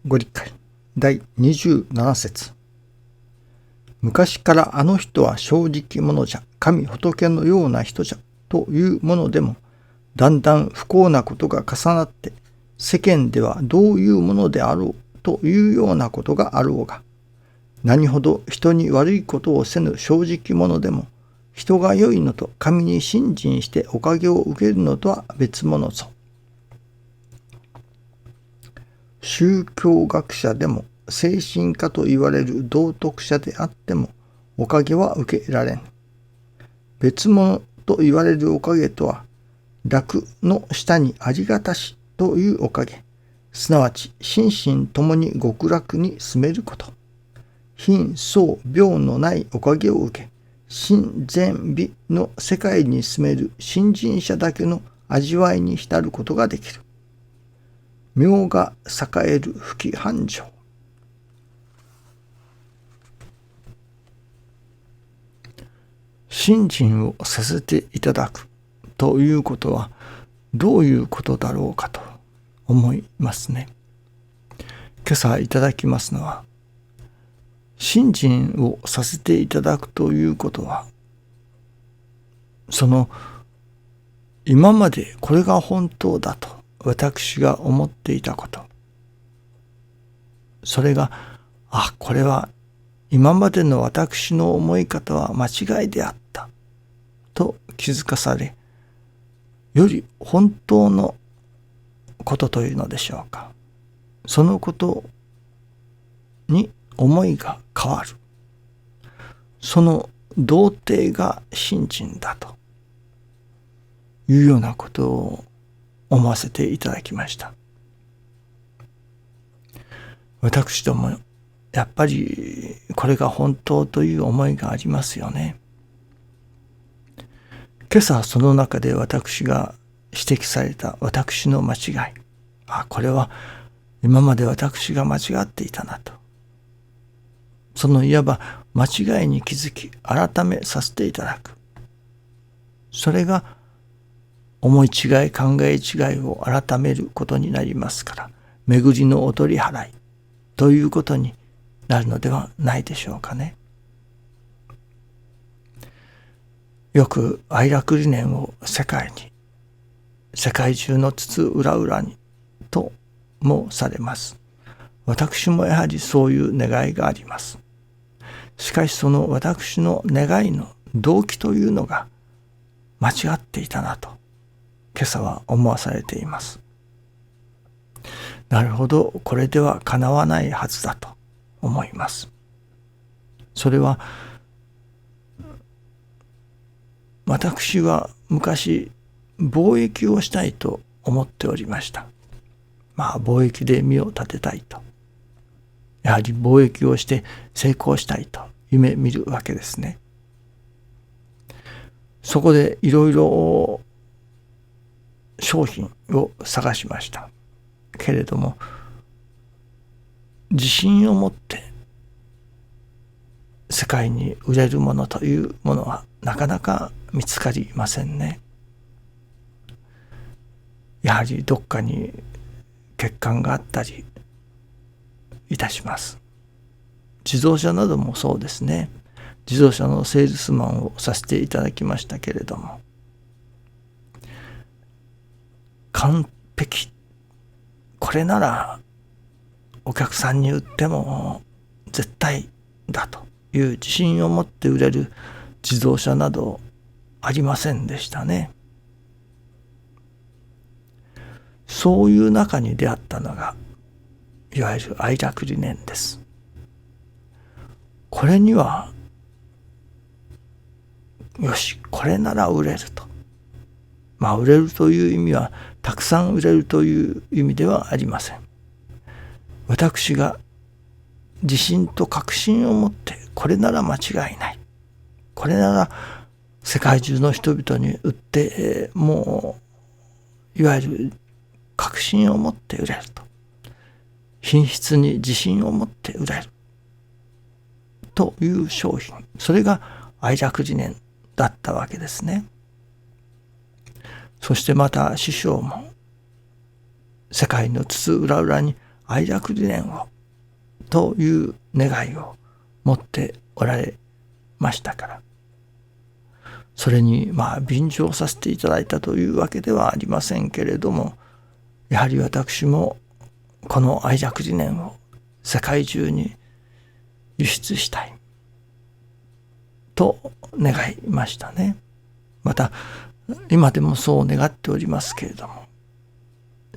ご理解第27節。昔からあの人は正直者じゃ、神仏のような人じゃというものでも、だんだん不幸なことが重なって、世間ではどういうものであろうというようなことがあろうが、何ほど人に悪いことをせぬ正直者でも、人が良いのと神に信心しておかげを受けるのとは別物ぞ。宗教学者でも精神科と言われる道徳者であってもおかげは受けられん。別物と言われるおかげとは、楽の下にありがたしというおかげ、すなわち心身ともに極楽に住めること。貧相病のないおかげを受け、真善美の世界に住める信心者だけの味わいに浸ることができる。名が栄える不起繁盛。信心をさせていただくということはどういうことだろうかと思いますね。今朝いただきますのは、信心をさせていただくということは、その今までこれが本当だと私が思っていたこと、それがこれは今までの私の思い方は間違いであったと気づかされ、より本当のことというのでしょうか、そのことに思いが変わる、その道程が信心だというようなことを思わせていただきました。私どもやっぱりこれが本当という思いがありますよね。今朝その中で私が指摘された私の間違い、これは今まで私が間違っていたなと、そのいわば間違いに気づき改めさせていただく、それが思い違い考え違いを改めることになりますから、巡りのお取り払いということになるのではないでしょうかね。よく愛楽理念を世界中の津々浦々にともされます。私もやはりそういう願いがあります。しかしその私の願いの動機というのが間違っていたなと今朝は思わされています。なるほど、これでは叶わないはずだと思います。それは私は昔貿易をしたいと思っておりました。貿易で身を立てたいと、やはり貿易をして成功したいと夢見るわけですね。そこでいろいろ商品を探しましたけれども、自信を持って世界に売れるものというものはなかなか見つかりませんね。やはりどっかに欠陥があったりいたします。自動車などもそうですね。自動車のセールスマンをさせていただきましたけれども、完璧、これならお客さんに売っても絶対だという自信を持って売れる自動車などありませんでしたね。そういう中に出会ったのがいわゆる愛楽理念です。これにはよし、これなら売れると。売れるという意味はたくさん売れるという意味ではありません。私が自信と確信を持ってこれなら間違いない、これなら世界中の人々に売ってもういわゆる確信を持って売れると、品質に自信を持って売れるという商品、それが愛楽理念だったわけですね。そしてまた師匠も世界の津々浦々に愛楽理念をという願いを持っておられましたから、それに便乗させていただいたというわけではありませんけれども、やはり私もこの愛楽理念を世界中に輸出したいと願いましたね。また今でもそう願っておりますけれども、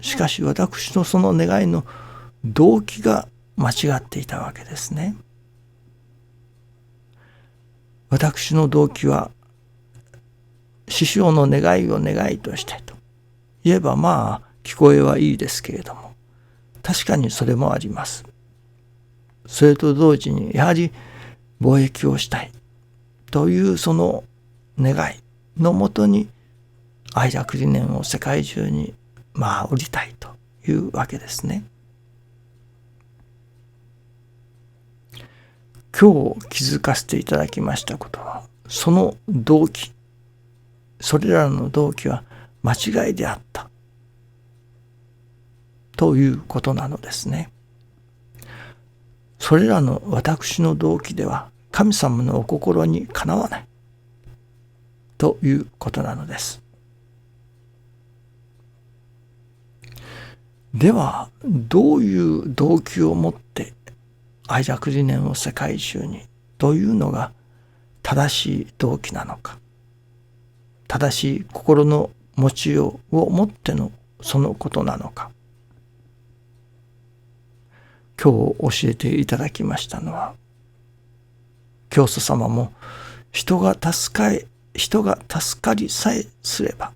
しかし私のその願いの動機が間違っていたわけですね。私の動機は師匠の願いを願いとしてと言えば聞こえはいいですけれども、確かにそれもあります。それと同時にやはり貿易をしたいというその願いのもとに愛楽理念を世界中に売りたいというわけですね。今日気づかせていただきましたことは、その動機、それらの動機は間違いであったということなのですね。それらの私の動機では神様のお心にかなわないということなのです。ではどういう動機を持って愛楽理念を世界中にというのが正しい動機なのか、正しい心の持ちようをもってのそのことなのか、今日教えていただきましたのは、教祖様も人が助かりさえすれば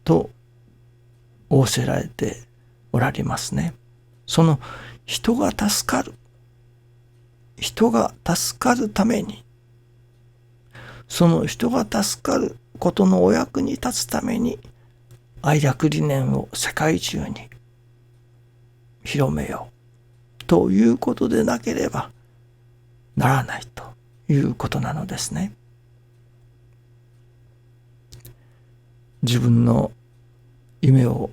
と仰せられておられますね。その人が助かるために、その人が助かることのお役に立つために愛楽理念を世界中に広めようということでなければならないということなのですね。自分の夢を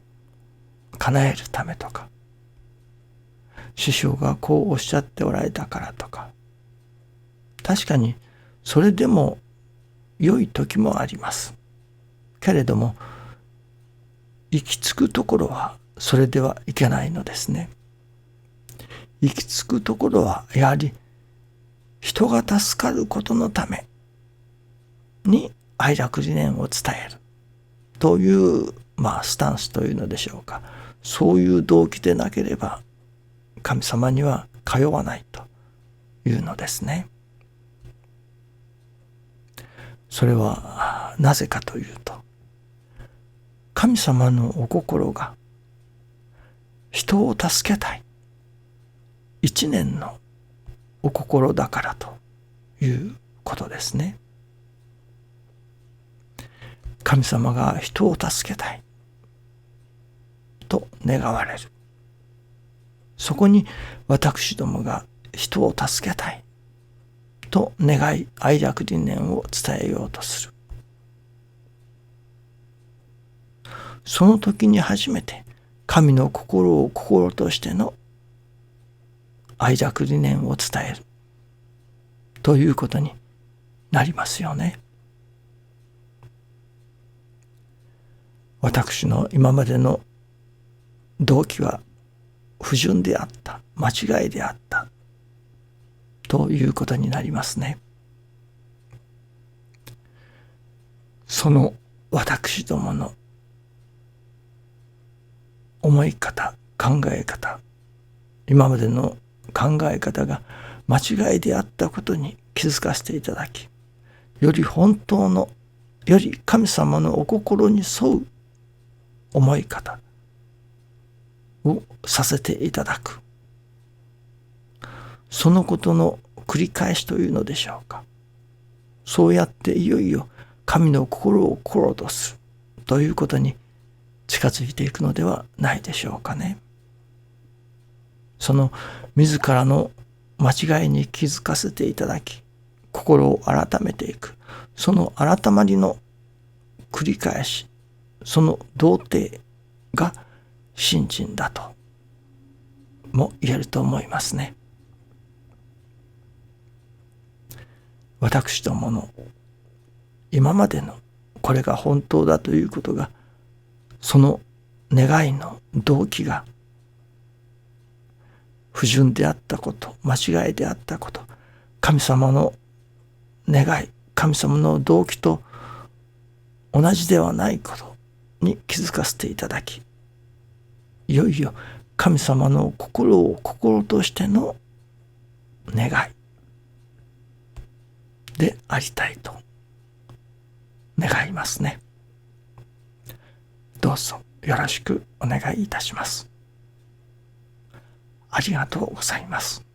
叶えるためとか、師匠がこうおっしゃっておられたからとか、確かにそれでも良い時もあります。けれども行き着くところはそれではいけないのですね。行き着くところはやはり人が助かることのために愛楽理念を伝えるというスタンスというのでしょうか。そういう動機でなければ神様には通わないというのですね。それはなぜかというと、神様のお心が人を助けたい一年のお心だからということですね。神様が人を助けたいと願われる。そこに私どもが人を助けたいと願い愛楽理念を伝えようとする。その時に初めて神の心を心としての愛楽理念を伝えるということになりますよね。私の今までの動機は不純であった、間違いであったということになりますね。その私どもの思い方、考え方、今までの考え方が間違いであったことに気づかせていただき、より本当の、より神様のお心に沿う思い方をさせていただく。そのことの繰り返しというのでしょうか。そうやっていよいよ神の心を心とするということに近づいていくのではないでしょうかね。その自らの間違いに気づかせていただき、心を改めていく。その改まりの繰り返し、その道程が信心だとも言えると思いますね。私どもの今までのこれが本当だということが、その願いの動機が不純であったこと、間違いであったこと、神様の願い、神様の動機と同じではないことに気づかせていただき、いよいよ神様の心を心としての願いでありたいと願いますね。どうぞよろしくお願いいたします。ありがとうございます。